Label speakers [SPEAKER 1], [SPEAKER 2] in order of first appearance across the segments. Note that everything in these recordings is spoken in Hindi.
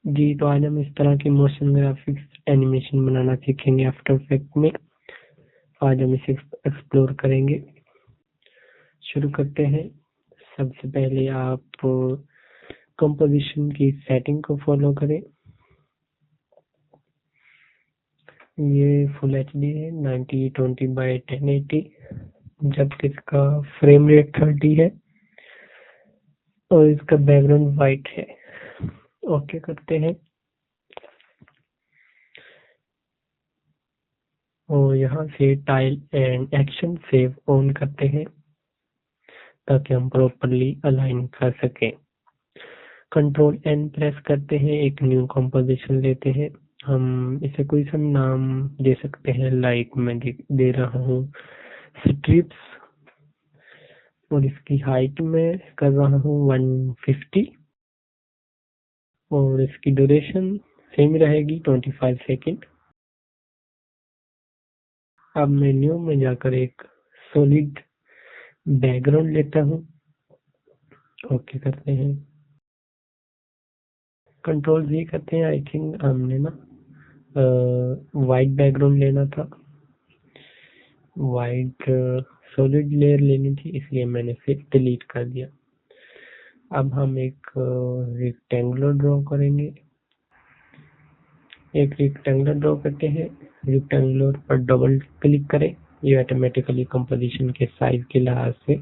[SPEAKER 1] जी, तो आज हम इस तरह की मोशन ग्राफिक्स एनिमेशन बनाना सीखेंगे आफ्टर इफेक्ट में। आज हम इसे एक्सप्लोर करेंगे। शुरू करते हैं। सबसे पहले आप कंपोजिशन की सेटिंग को फॉलो करें। ये फुल एचडी है 1920x1080, जबकि इसका फ्रेम रेट 30 है और इसका बैकग्राउंड वाइट है। ओके करते हैं और यहाँ से tile and action save on करते हैं ताकि हम प्रॉपरली अलाइन कर सकें। कंट्रोल एन प्रेस करते हैं, एक न्यू कंपोजिशन लेते हैं। हम इसे कोई सा नाम दे सकते हैं, लाइक मैं दे रहा हूँ स्ट्रिप्स, और इसकी हाइट में कर रहा हूँ 150 और इसकी ड्यूरेशन सेम रहेगी 25 सेकेंड। अब मैं न्यू में जाकर एक सॉलिड बैकग्राउंड लेता हूँ। ओके करते हैं, कंट्रोल जी करते हैं। आई थिंक हमने ना वाइट बैकग्राउंड लेना था, वाइट सॉलिड लेयर लेनी थी, इसलिए मैंने फिर डिलीट कर दिया। अब हम एक रेक्टेंगुलर ड्रॉ करेंगे। एक रेक्टेंगुलर ड्रॉ करते हैं, रेक्टेंगुलर पर डबल क्लिक करें। ये ऑटोमेटिकली कंपोजिशन के साइज के लिहाज से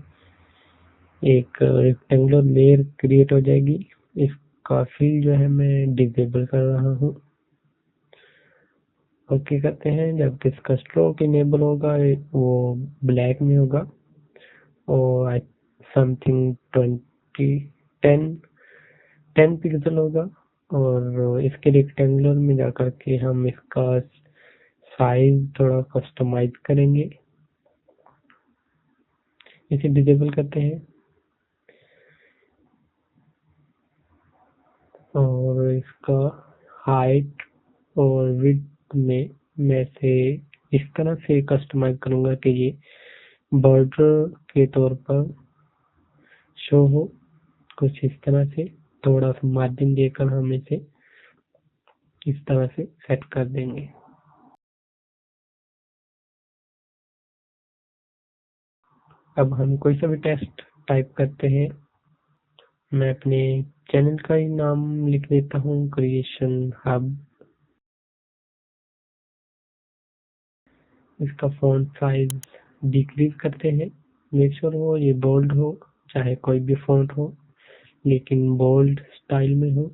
[SPEAKER 1] एक रेक्टेंगुलर लेयर क्रिएट हो जाएगी। इसका फिल जो है मैं डिसेबल कर रहा हूँ। ओके करते हैं। जब इसका स्ट्रोक इनेबल होगा वो ब्लैक में होगा और समथिंग 10 पिक्सल होगा। और इसके रेक्टेंगुलर में जाकर के हम इसका साइज थोड़ा कस्टमाइज करेंगे। इसे डिसेबल करते हैं और इसका हाइट और विड्थ में मैं से इस तरह से कस्टमाइज करूंगा कि ये बॉर्डर के तौर पर शो हो, कुछ इस तरह से। थोड़ा सा मार्जिन देकर हम इसे इस तरह से सेट कर देंगे। अब हम कोई सा भी टेक्स्ट टाइप करते हैं। मैं अपने चैनल का ही नाम लिख देता हूँ, क्रिएशन हब। इसका फॉन्ट साइज डिक्रीज करते हैं। मेक श्योर हो ये बोल्ड हो, चाहे कोई भी फॉन्ट हो लेकिन बोल्ड स्टाइल में हो।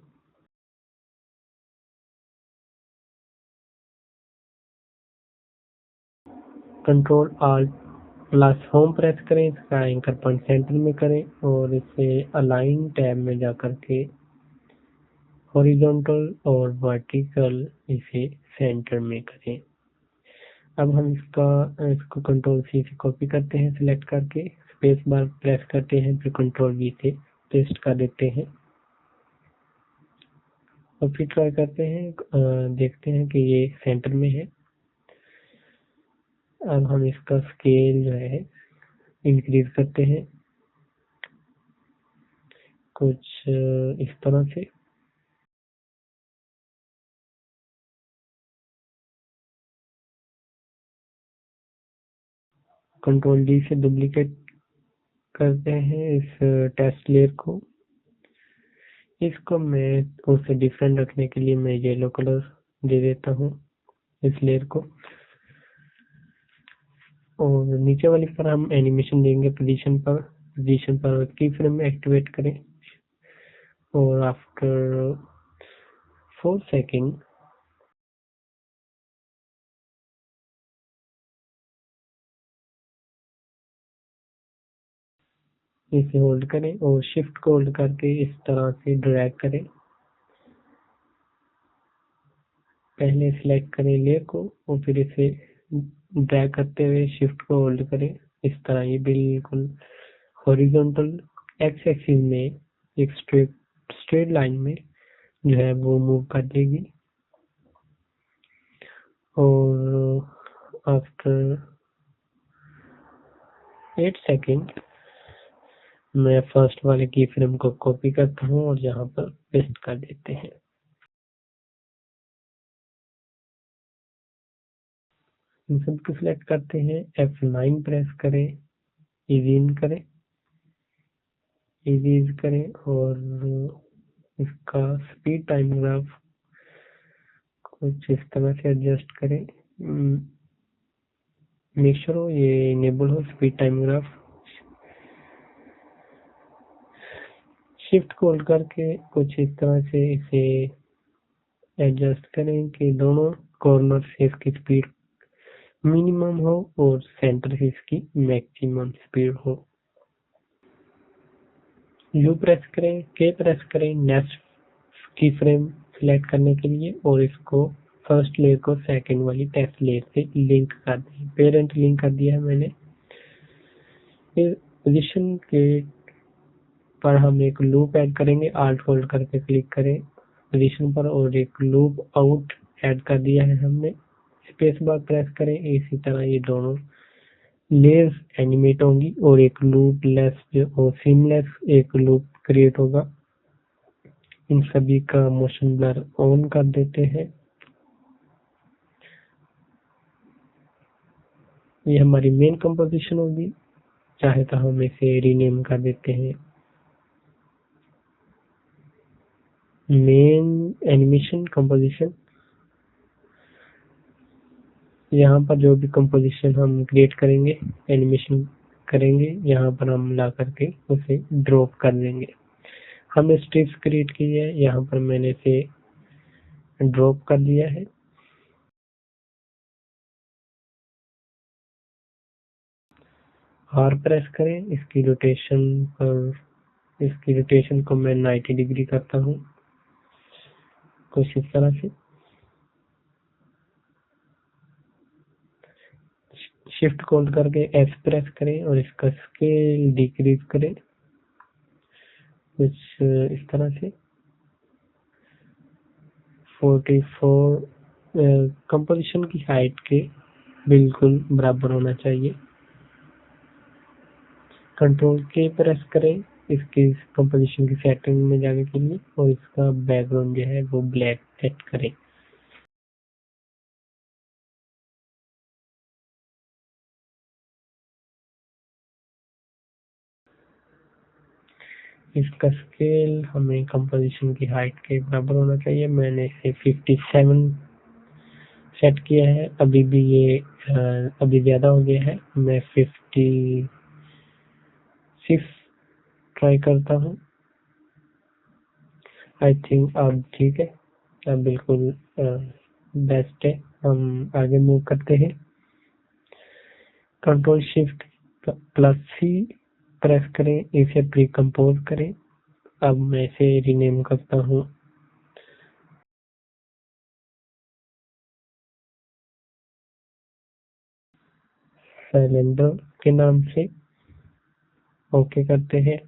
[SPEAKER 1] Control alt plus home press करें, इसका एंकर पॉइंट सेंटर में करें और इसे अलाइन टैब में जाकर के हॉरिजॉन्टल और वर्टिकल इसे सेंटर में करें। अब हम इसको कंट्रोल सी से कॉपी करते हैं, सिलेक्ट करके स्पेस बार प्रेस करते हैं, फिर कंट्रोल वी से पेस्ट कर देते हैं और फिर ट्राई करते हैं। देखते हैं कि ये सेंटर में है। अब हम इसका स्केल जो है इंक्रीज करते हैं कुछ इस तरह से। कंट्रोल डी से डुप्लीकेट करते हैं इस टेस्ट लेयर को। इसको मैं उससे डिफरेंट रखने के लिए मैं येलो कलर दे देता हूँ इस लेयर को। और नीचे वाली पर हम एनिमेशन देंगे पोजीशन पर की फ्रेम एक्टिवेट करें और आफ्टर 4 सेकेंड इसे होल्ड करें और शिफ्ट को होल्ड करके इस तरह से ड्रैग करें। पहले सिलेक्ट करें लेयर को और फिर इसे ड्रैग करते हुए शिफ्ट को होल्ड करें। इस तरह ये बिल्कुल हॉरिजॉन्टल एक्स एक्सिस में एक स्ट्रेट लाइन में जो है वो मूव कर देगी। और आफ्टर 8 सेकेंड मैं फर्स्ट वाले की फ्रेम को कॉपी करता हूँ और यहाँ पर पेस्ट कर देते हैं। इन सब को सिलेक्ट करते हैं, F9 प्रेस करें, इजीन करें, इजीज करें और इसका स्पीड टाइम ग्राफ कुछ इस तरह से एडजस्ट करें। मेक श्योर हो ये इनेबल हो स्पीड टाइम ग्राफ। शिफ्ट को होल्ड करके कुछ इस तरह से इसे एडजस्ट करें कि दोनों कॉर्नर से इसकी स्पीड मिनिमम हो और सेंटर से इसकी मैक्सिमम स्पीड हो। यू प्रेस करें, के प्रेस करें नेक्स्ट की फ्रेम सिलेक्ट करने के लिए और इसको फर्स्ट लेयर को सेकंड वाली टेस्ट लेयर से लिंक कर दें। पेरेंट लिंक कर दिया है मैंने। फिर पोजीशन के पर हम एक लूप ऐड करेंगे, आल्ट होल्ड करके क्लिक करें पोजीशन पर और एक लूप आउट ऐड कर दिया है हमने। स्पेस बार प्रेस करें, इसी तरह ये दोनों लेयर्स एनिमेट होंगी और एक लूप लेस और सीमलेस एक लूप क्रिएट होगा। इन सभी का मोशन ब्लर ऑन कर देते हैं। ये हमारी मेन कंपोजिशन होगी, चाहे तो हम इसे रीनेम कर देते हैं मेन एनिमेशन कंपोजिशन। यहाँ पर जो भी कंपोजिशन हम क्रिएट करेंगे, एनिमेशन करेंगे, यहाँ पर हम ला करके उसे ड्रॉप कर देंगे। हमने स्ट्रिप्स क्रिएट की है, यहाँ पर मैंने इसे ड्रॉप कर दिया है। आर प्रेस करें, इसकी रोटेशन को मैं 90 डिग्री करता हूँ कुछ इस तरह से। शिफ्ट होल्ड करके एस प्रेस करें और इसका स्केल डिक्रीज करें कुछ इस तरह से 44। कंपोजिशन की हाइट के बिल्कुल बराबर होना चाहिए। कंट्रोल के प्रेस करें इसकी कंपोजिशन की सेटिंग में जाने के लिए और इसका बैकग्राउंड जो है वो ब्लैक सेट करें। इसका स्केल हमें कंपोजिशन की हाइट के बराबर होना चाहिए। मैंने इसे 57 सेट किया है। अभी भी ये अभी ज्यादा हो गया है, मैं 56 ट्राई करता हूँ। आई थिंक अब ठीक है, अब बिल्कुल बेस्ट है। हम आगे मूव करते हैं। कंट्रोल शिफ्ट प्लस सी प्रेस करें, इसे प्री कंपोज करें। अब मैं इसे रीनेम करता हूँ सिलेंडर के नाम से। ओके करते हैं।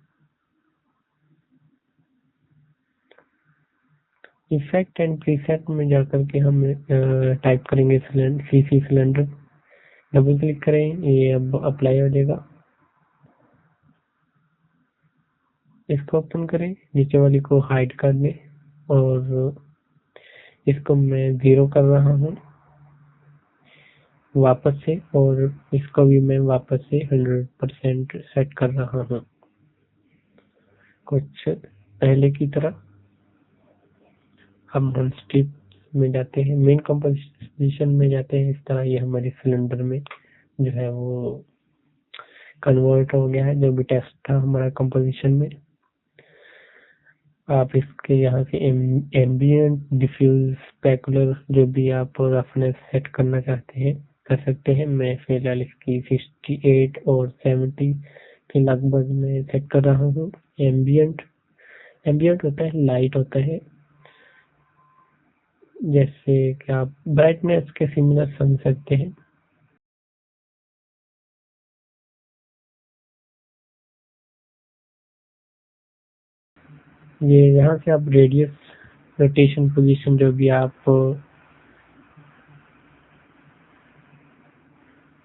[SPEAKER 1] इफेक्ट एंड प्रीसेट में जाकर के हम टाइप करेंगे सीसी सिलेंडर। डबल क्लिक करें, ये अब अप्लाई हो जाएगा। इसको ओपन करें, नीचे वाली को हाइड कर दें और इसको मैं 0 कर रहा हूँ वापस से और इसको भी मैं वापस से 100% सेट कर रहा हूँ कुछ पहले की तरह। अब हम स्ट्रिप में जाते हैं, मेन कंपोजिशन में जाते हैं। इस तरह ये हमारे सिलेंडर में जो है वो कन्वर्ट हो गया है, जो भी टेस्ट था हमारा कंपोजिशन में। आप इसके यहाँ से एम्बिएंट डिफ्यूज स्पेकुलर जो भी आप रफनेस सेट करना चाहते हैं कर सकते हैं। मैं फिलहाल इसकी 68 और 70 के लगभग में सेट कर रहा हूँ। एम्बिएंट होता है लाइट होता है, जैसे कि आप ब्राइटनेस के सिमिलर समझ सकते हैं। ये यहाँ से आप रेडियस, रोटेशन, पोजीशन जो भी आप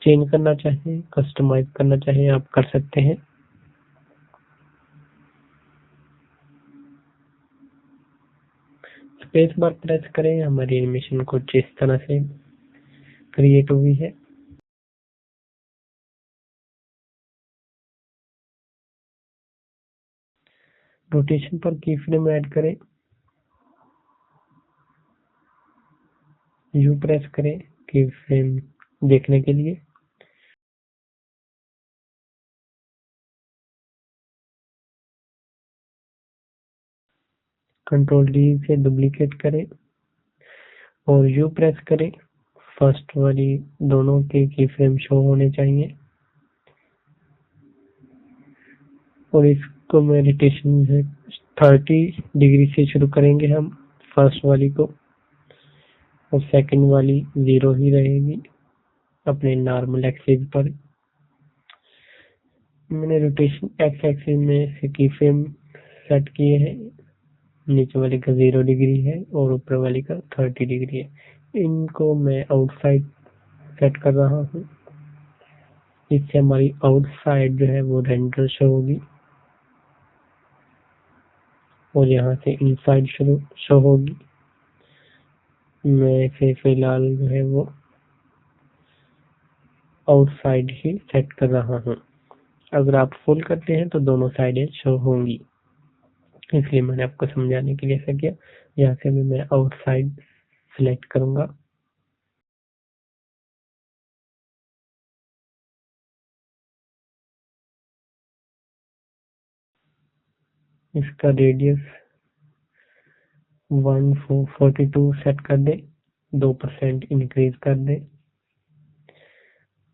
[SPEAKER 1] चेंज करना चाहें, कस्टमाइज करना चाहें, आप कर सकते हैं। स्पेस बार प्रेस करें, हमारी एनिमेशन कुछ इस तरह से क्रिएट हुई है। रोटेशन पर की फ्रेम ऐड करें, यू प्रेस करें की फ्रेम देखने के लिए। कंट्रोल डी से डुप्लीकेट करें और यू प्रेस करें। फर्स्ट वाली दोनों के की फ्रेम शो होने चाहिए और इसको मैं रोटेशन है 30 डिग्री से शुरू करेंगे हम फर्स्ट वाली को, और सेकंड वाली 0 ही रहेगी अपने नॉर्मल एक्सिस पर। मैंने रोटेशन एक्स एक्सिस में से की फ्रेम सेट किए हैं, नीचे वाले का 0 डिग्री है और ऊपर वाले का 30 डिग्री है। इनको मैं आउटसाइड सेट कर रहा हूँ, इससे हमारी आउटसाइड जो है वो रेंडर शो होगी और यहाँ से इनसाइड शो होगी। मैं इसे फिलहाल जो है वो आउटसाइड ही सेट कर रहा हूँ। अगर आप फुल करते हैं तो दोनों साइडें शो होंगी, इसलिए मैंने आपको समझाने के लिए ऐसा किया। यहाँ से भी मैं आउटसाइड सिलेक्ट करूंगा। इसका रेडियस 142 सेट कर दे, 2% इंक्रीज कर दे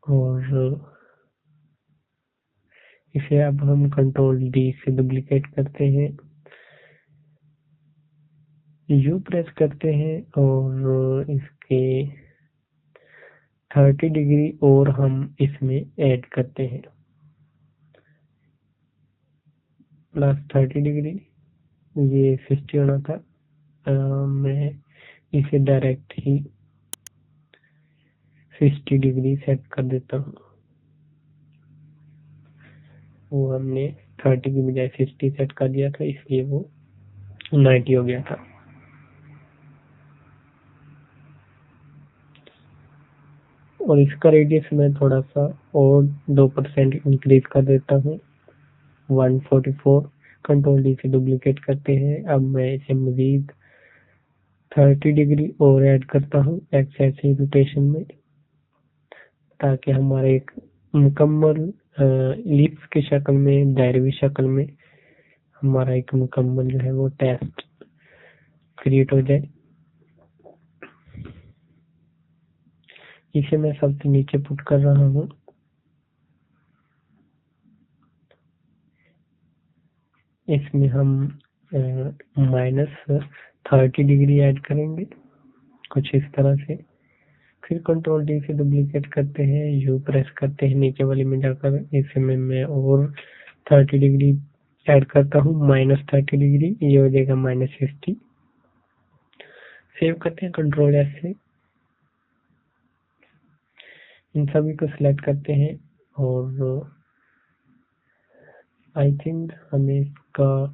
[SPEAKER 1] और इसे अब हम कंट्रोल डी से डुप्लीकेट करते हैं, यू प्रेस करते हैं और इसके 30 डिग्री और हम इसमें ऐड करते हैं, प्लस 30 डिग्री। ये 60 होना था, मैं इसे डायरेक्ट ही 60 डिग्री सेट कर देता हूँ। वो हमने 30 की बजाय 60 सेट कर दिया था, इसलिए वो 90 हो गया था। और इसका रेडियस मैं थोड़ा सा और 2% इंक्रीज कर देता हूँ, 144। कंट्रोल डी से डुप्लीकेट करते हैं। अब मैं इसे मजीद 30 डिग्री और ऐड करता हूँ एक्स एक्सिस रोटेशन में, ताकि हमारे एक मुकम्मल लिप्स की शक्ल में, दायरवी शक्ल में हमारा एक मुकम्मल जो है वो टेस्ट क्रिएट हो जाए। इसे मैं सबसे नीचे पुट कर रहा हूँ। इसमें हम -30 डिग्री ऐड करेंगे कुछ इस तरह से। फिर कंट्रोल डी से डुप्लीकेट करते हैं, यू प्रेस करते हैं नीचे वाली में जाकर, इसमें मैं और 30 डिग्री ऐड करता हूँ, -30 डिग्री, ये हो जाएगा -60। सेव करते हैं कंट्रोल एस से, इन सभी को सिलेक्ट करते हैं और आई थिंक हमें इसका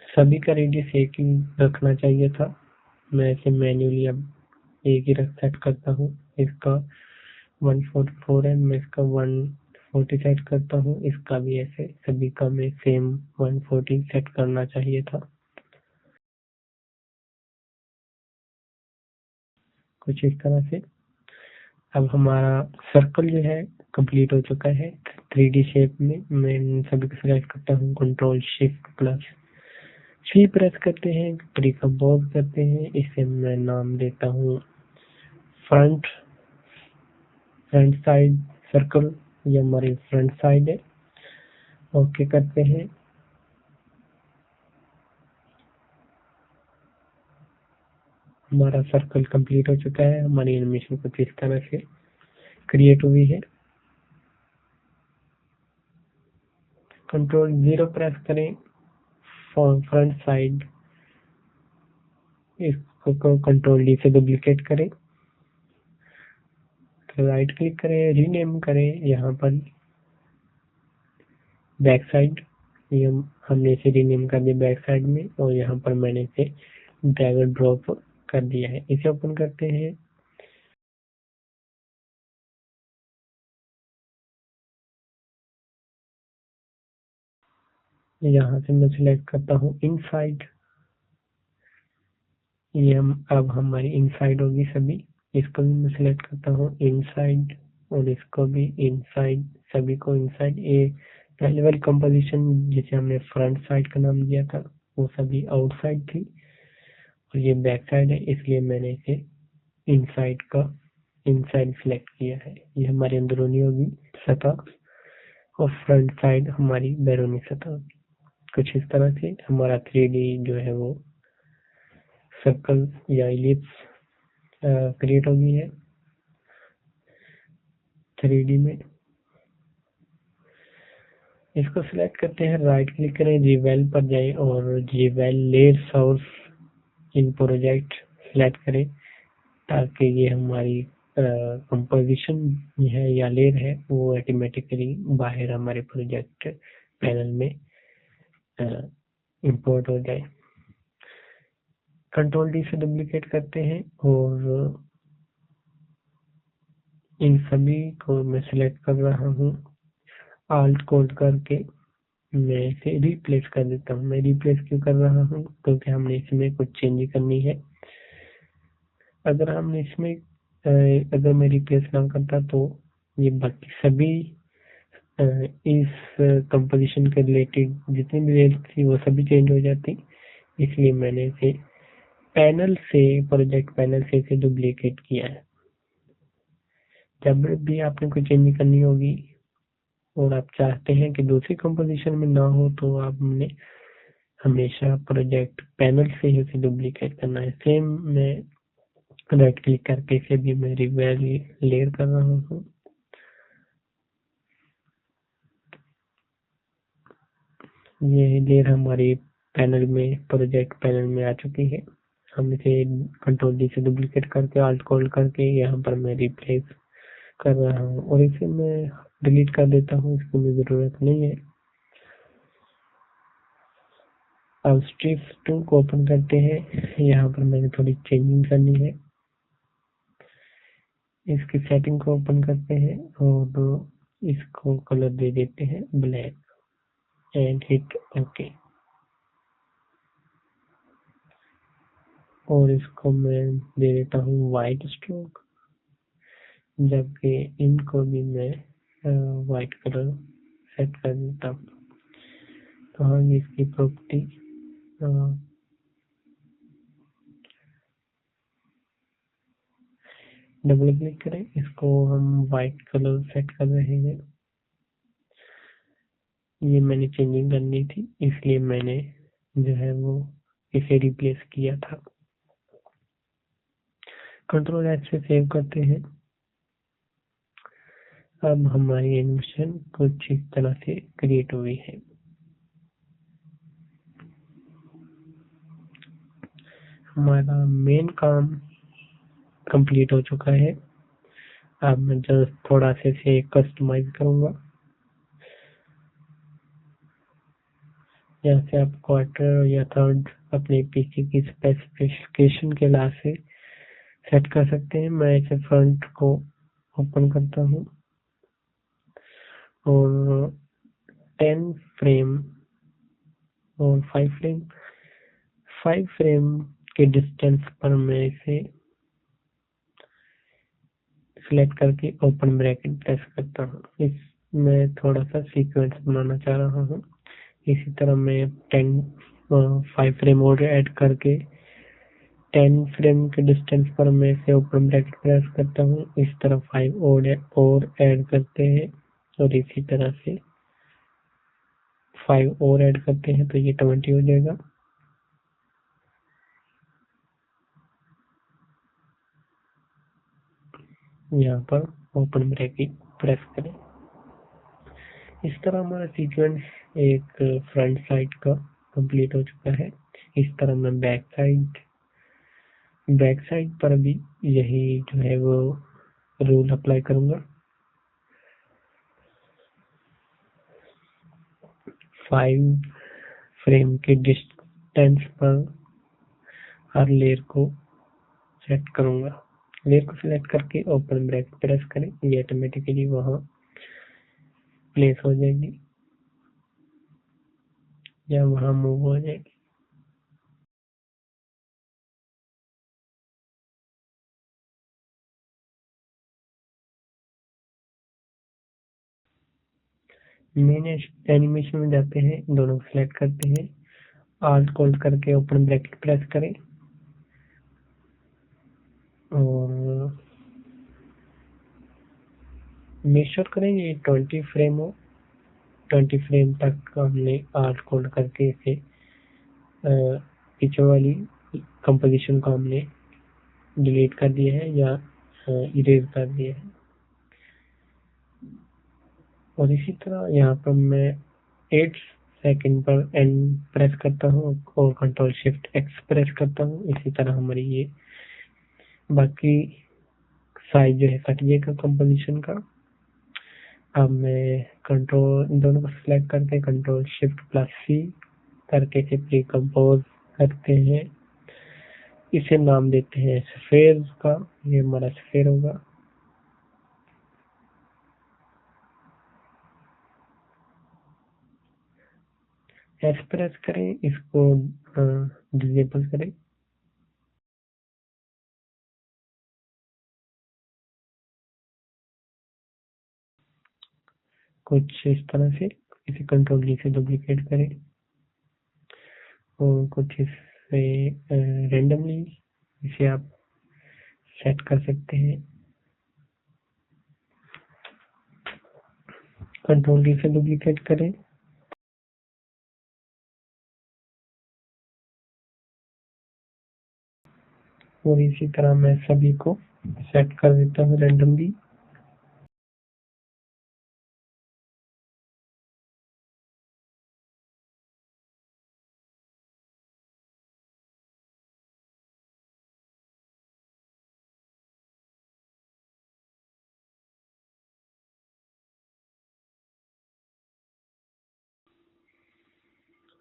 [SPEAKER 1] सभी का रेडियस एक ही रखना चाहिए था। मैं इसे मैन्युअली अब एक ही सेट करता हूँ। इसका 144 है, मैं इसका 140 सेट करता हूँ। इसका भी ऐसे सभी का मैं सेम 140 सेट करना चाहिए था, कुछ इस तरह से। अब हमारा सर्कल जो है कंप्लीट हो चुका है 3D शेप में। मैं इन सभी को सिलेक्ट करता हूँ, कंट्रोल शिफ्ट प्लस सी प्रेस करते हैं, डिकम्पोज करते हैं। इसे मैं नाम देता हूँ फ्रंट साइड सर्कल, ये हमारी फ्रंट साइड है। ओके करते हैं। हमारा सर्कल कंप्लीट हो चुका है। हमारी एनिमेशन कुछ इस तरह से क्रिएट हुई है। कंट्रोल 0 प्रेस करें, फ्रंट साइड इसको कंट्रोल डी से डुप्लीकेट करें, राइट क्लिक करें, रीनेम करें, यहाँ पर बैक साइड, ये हमने इसे रीनेम कर दिया बैक साइड में, और यहाँ पर मैंने इसे ड्रैग और ड्रॉप कर दिया है। इसे ओपन करते हैं। यहाँ से मैं सिलेक्ट करता हूँ इनसाइड, ये अब हमारी इनसाइड होगी सभी। इसको भी मैं सिलेक्ट करता हूँ इनसाइड और इसको भी इनसाइड, सभी को इनसाइड। ये पहले वाली कंपोजिशन जिसे हमने फ्रंट साइड का नाम दिया था वो सभी आउटसाइड थी और ये बैक साइड है, इसलिए मैंने इसे इनसाइड का इनसाइड सिलेक्ट किया है। ये हमारी अंदरूनी होगी सतह और फ्रंट साइड हमारी बैरूनी सतह होगी। कुछ इस तरह से हमारा 3D जो है वो सर्कल या इलिप्स क्रिएट हो गई है 3D में। इसको सिलेक्ट करते हैं, राइट क्लिक करें, जीवेल पर जाएं और जीवेल layer source in project select करें ताकि ये हमारी कंपोजिशन है या लेयर है वो ऑटोमेटिकली बाहर हमारे प्रोजेक्ट पैनल में इंपोर्ट हो जाए। कंट्रोल डी से डुप्लीकेट करते हैं और इन सभी को मैं सिलेक्ट कर रहा हूँ, आल्ट कोड करके मैं इसे रिप्लेस कर देता हूँ। मैं रिप्लेस क्यों कर रहा हूँ, क्योंकि हमने इसमें कुछ चेंज करनी है। अगर हमने इसमें अगर मैं रिप्लेस ना करता तो ये बाकी सभी इस कंपोजिशन के रिलेटेड जितनी भी रेल थी वो सभी चेंज हो जाती, इसलिए मैंने इसे पैनल से प्रोजेक्ट पैनल से इसे डुप्लीकेट किया है। जब भी आपने कोई चेंज करनी होगी और आप चाहते हैं कि दूसरी कंपोजिशन में ना हो तो आपने हमेशा प्रोजेक्ट पैनल से ही उसे डुप्लीकेट करना है। सेम मैं राइट क्लिक करके इसे भी मैं रिवेल लेयर कर रहा हूँ। ये लेयर हमारी पैनल में प्रोजेक्ट पैनल में आ चुकी है। हम इसे कंट्रोल डी से डुप्लीकेट करके आल्ट कोड करके यहाँ पर मैं रिप्लेस कर रहा हूँ और इसे मैं डिलीट कर देता हूँ, इसकी मुझे जरूरत नहीं है। अब स्ट्रिप टूल को ओपन करते हैं, यहाँ पर मैंने थोड़ी चेंजिंग करनी है। इसकी सेटिंग को ओपन करते हैं और इसको कलर दे देते हैं ब्लैक एंड हिट ओके। और इसको मैं दे देता हूँ वाइट स्ट्रोक, जबकि इनको भी मैं वाइट कलर सेट कर देता हूँ। तो हम इसकी प्रॉपर्टी डबल क्लिक करें, इसको हम वाइट कलर सेट कर रहे हैं। ये मैंने चेंजिंग करनी थी इसलिए मैंने जो है वो इसे रिप्लेस किया था। कंट्रोल एच से सेव करते हैं। अब हमारी एनिमेशन कुछ इस तरह से क्रिएट हुई है। हमारा मेन काम कंप्लीट हो चुका है। अब मैं जस्ट थोड़ा से इसे कस्टमाइज करूंगा। यहाँ से आप क्वार्टर या थर्ड अपने पीसी की स्पेसिफिकेशन के हिसाब से सेट कर सकते हैं। मैं इसे फ्रंट को ओपन करता हूँ और 10 फ्रेम और 5 फ्रेम के डिस्टेंस पर मैं इसे सिलेक्ट करके ओपन ब्रैकेट प्रेस करता हूँ। इसमें थोड़ा सा सीक्वेंस बनाना चाह रहा हूँ। इसी तरह मैं 5 फ्रेम और ऐड करके 10 फ्रेम के डिस्टेंस पर मैं इसे ओपन ब्रैकेट प्रेस करता हूँ। इस तरह 5 और ऐड करते हैं और इसी तरह से 5 और ऐड करते हैं तो ये 20 हो जाएगा। यहाँ पर ओपन ब्रैकेट प्रेस करें। इस तरह हमारा सीक्वेंस एक फ्रंट साइड का कंप्लीट हो चुका है। इस तरह मैं बैक साइड पर भी यही जो है वो रूल अप्लाई करूंगा। 5 फ्रेम के डिस्टेंस पर हर लेयर को सेट करूंगा। लेयर को सिलेक्ट करके ओपन ब्रैकेट प्रेस करें, ये ऑटोमेटिकली वहां प्लेस हो जाएगी। या वहाँ मूव हो जाएगी। मेन एनिमेशन में जाते हैं, दोनों को सिलेक्ट करते हैं, आल्ट होल्ड करके ओपन ब्रैकेट प्रेस करें और मेक श्योर करें ये 20 फ्रेम हो। 20 फ्रेम तक हमने आल्ट होल्ड करके इसे पीछे वाली कंपोजिशन को हमने डिलीट कर दिया है या इरेज कर दिया है। और इसी तरह यहाँ पर मैं 8 सेकंड पर एन प्रेस करता हूँ और कंट्रोल शिफ्ट एक्स प्रेस करता हूँ। इसी तरह हमारी ये बाकी साइज जो है कट जाएगा कंपोजिशन का। अब मैं कंट्रोल इन दोनों को सिलेक्ट करके कंट्रोल शिफ्ट प्लस सी करके इसे प्री कंपोज करते हैं। इसे नाम देते हैं स्फेयर का, ये हमारा स्फेयर होगा। एस प्रेस करें, इसको डिसेबल करें। कुछ इस तरह से इसे कंट्रोल डी से डुप्लीकेट करें और कुछ इससे रेंडमली इसे आप सेट कर सकते हैं। कंट्रोल डी से डुप्लीकेट करें और इसी तरह मैं सभी को सेट कर देता हूँ रेंडमली।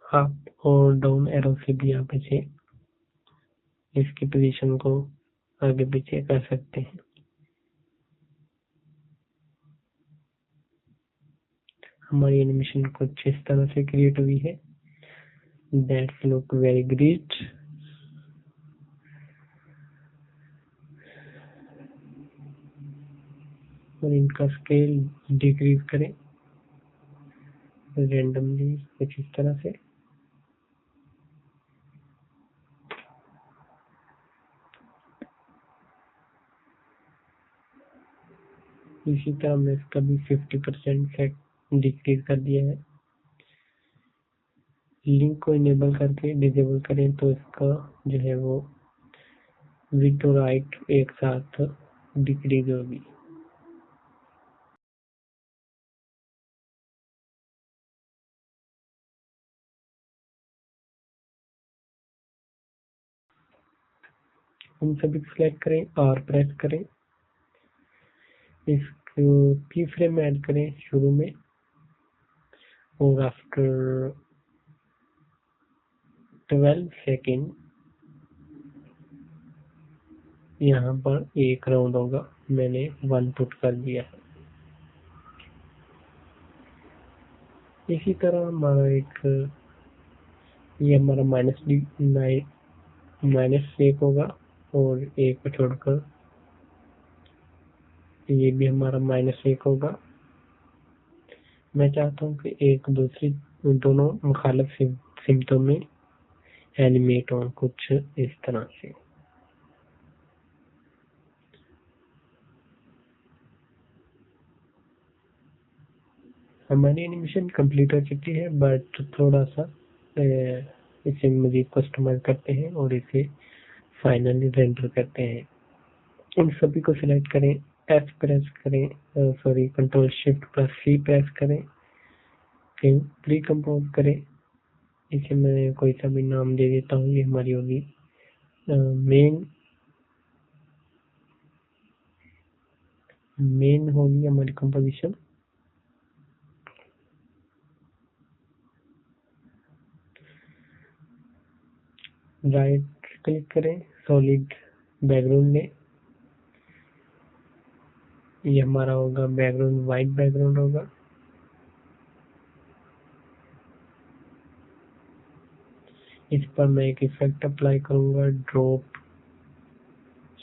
[SPEAKER 1] अप और डाउन एरो से भी आप इसे इसकी पोजीशन को आगे पीछे कर सकते हैं। हमारी एनिमेशन कुछ इस तरह से क्रिएट हुई है। That's look very great. और इनका स्केल डिक्रीज करें रेंडमली कुछ इस तरह से। इसी तरह मैं इसका भी 50% सेट डिक्रीज कर दिया है। लिंक को इनेबल करके डिसेबल करें तो इसका जो है वो विड्थ और हाइट एक साथ डिक्रीज होगी। उन सभी को सिलेक्ट करें और प्रेस करें, इसको की फ्रेम ऐड करें शुरू में और आफ्टर 12 सेकेंड यहाँ पर एक राउंड होगा, मैंने 1 पुट कर दिया है। इसी तरह हमारा एक ये हमारा -1 होगा और एक को छोड़कर ये भी हमारा -1 होगा। मैं चाहता हूँ कि एक दूसरी दोनों मुखालिफ सिमतों में एनिमेट हो कुछ इस तरह से। हमारी एनिमेशन कंप्लीट हो चुकी है, बट थोड़ा सा इसे मजीद कस्टमाइज करते हैं और इसे फाइनली रेंडर करते हैं। इन सभी को सिलेक्ट करें, एफ प्रेस करें, सॉरी कंट्रोल शिफ्ट प्लस सी प्रेस करें, फिर प्री कंपोज करें। इसे मैं कोई सा भी नाम दे देता हूँ, ये हमारी होगी मेन होगी हमारी कंपोजिशन। राइट क्लिक करें, सॉलिड बैकग्राउंड में, ये हमारा होगा बैकग्राउंड, वाइट बैकग्राउंड होगा। इस पर मैं एक इफेक्ट अप्लाई करूंगा ड्रॉप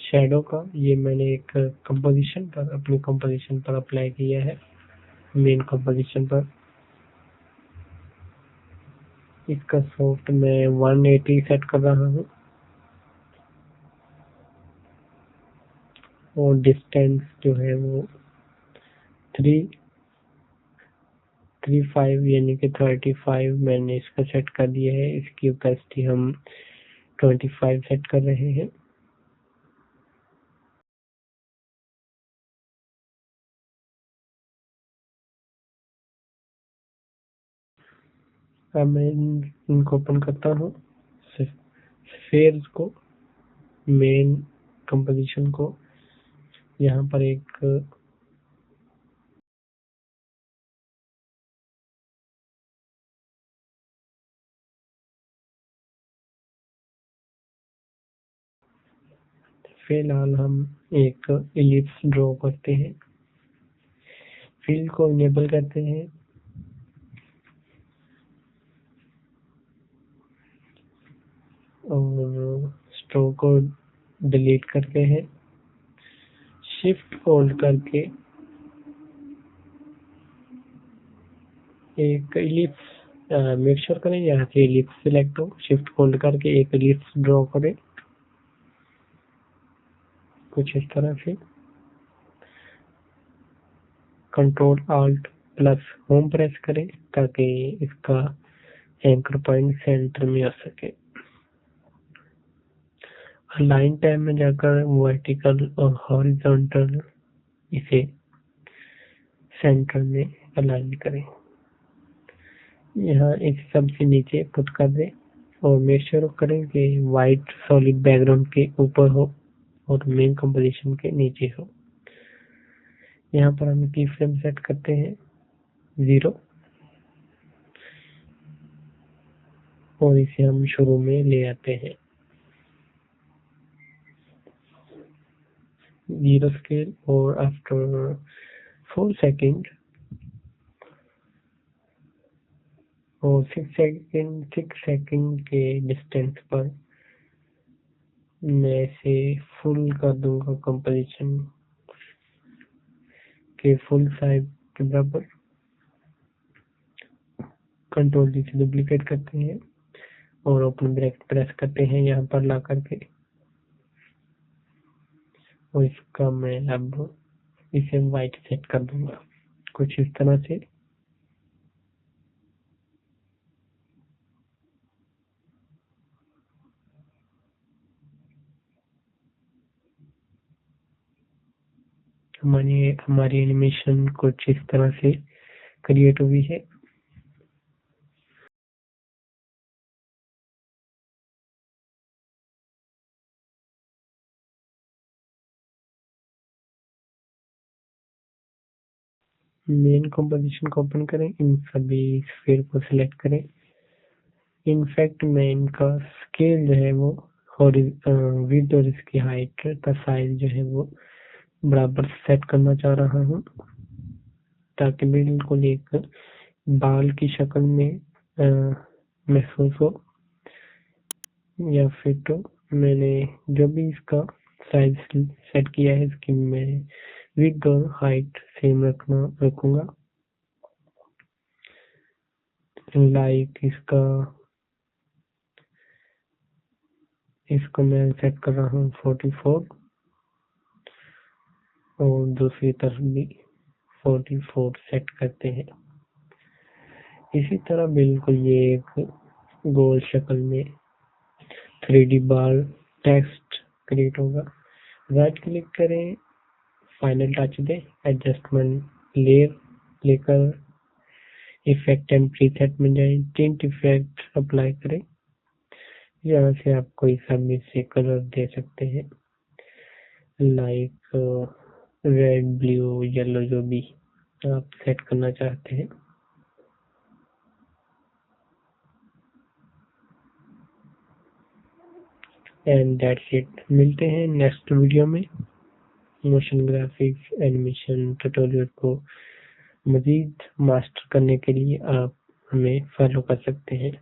[SPEAKER 1] शैडो का। ये मैंने एक कंपोजिशन पर, अपनी कंपोजिशन पर अप्लाई किया है, मेन कंपोजिशन पर। इसका सॉफ्ट मैं 180 सेट कर रहा हूँ और डिस्टेंस जो है वो 335 यानी कि 35 मैंने इसका सेट कर दिया है। इसकी ओपेसिटी हम 25 सेट कर रहे हैं। अब मैं इनको ओपन करता हूँ, स्फीयर को, मेन कंपोजिशन को। यहाँ पर एक फिलहाल हम एक इलिप्स ड्रॉ करते हैं, फिल को इनेबल करते हैं और स्ट्रोक को डिलीट करते हैं। शिफ्ट होल्ड करके एक इलिप्स मेक श्योर करें यहाँ से इलिप्स सिलेक्ट हो। शिफ्ट होल्ड करके एक इलिप्स ड्रॉ करें कुछ इस तरह से। Control alt plus home press करें ताकि इसका एंकर पॉइंट सेंटर में आ सके। अलाइन टैब में जाकर वर्टिकल और हॉरिजॉन्टल इसे सेंटर में अलाइन करें। यहाँ इस सबसे नीचे पुट कर दें और मेक श्योर करें कि व्हाइट सॉलिड बैकग्राउंड के ऊपर हो और मेन कंपोजिशन के नीचे हो। यहाँ पर हम की फ्रेम सेट करते हैं 0 और इसे हम शुरू में ले आते हैं 0 स्केल और आफ्टर 4 सेकेंड और 6 सेकेंड के डिस्टेंस पर मैं इसे फुल कर दूंगा कंपोजिशन के फुल साइज के बराबर। कंट्रोल डी से डुप्लीकेट करते हैं और ओपन ब्रैकेट प्रेस करते हैं यहाँ पर ला करके और इसका मैं अब इसे व्हाइट सेट कर दूंगा कुछ इस तरह से। हमारी एनिमेशन कुछ इस तरह से क्रिएट हुई है। मेन कंपोजिशन को ओपन करें, इन सभी स्फीयर को सिलेक्ट करें। इनफैक्ट मैं इनका स्केल जो है वो विड्थ और इसकी हाइट का साइज जो है वो बराबर सेट करना चाह रहा हूँ ताकि बिल्कुल एक बाल की शक्ल में महसूस हो या फिट हो। मैंने जो भी इसका साइज सेट किया है इसकी मैं विड्थ और हाइट सेम रखूंगा। लाइक इसको मैं सेट कर रहा हूँ 44 और दूसरी तरफ भी 44 सेट करते हैं। इसी तरह बिल्कुल ये एक गोल शक्ल में 3D बाल टेक्स्ट क्रिएट होगा। राइट क्लिक करें, फाइनल टच दें, एडजस्टमेंट लेयर लेकर इफेक्ट एंड प्रीसेट में जाएं, टिंट इफेक्ट अप्लाई करें। यहाँ से आप कोई सा भी से कलर दे सकते हैं लाइक रेड, ब्लू, येलो जो भी आप सेट करना चाहते हैं। And that's it. मिलते हैं नेक्स्ट वीडियो में। मोशन ग्राफिक्स एनिमेशन ट्यूटोरियल को मजीद मास्टर करने के लिए आप हमें फॉलो कर सकते हैं।